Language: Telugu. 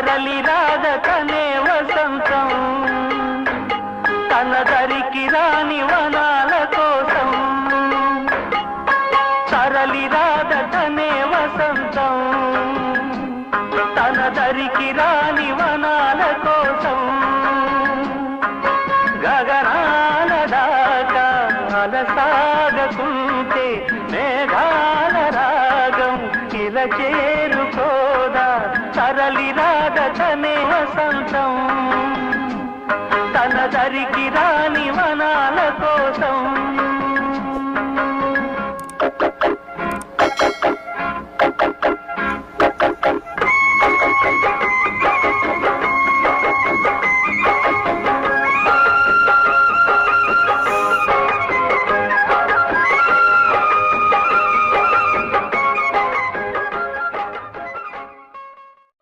తరలి రాదతనే వసంతం తన దరికి రాని వనాల కోసం తరలి రాదతనే వసంతం తన దరికి రాని వనాల కోసం గగనాల దాకా అలసాగకుంటే మేఘాల రాగం ఇలా చేరుకోదా తరలి రాదతనే వసంతం తన దరికి రాని వనాల కోసం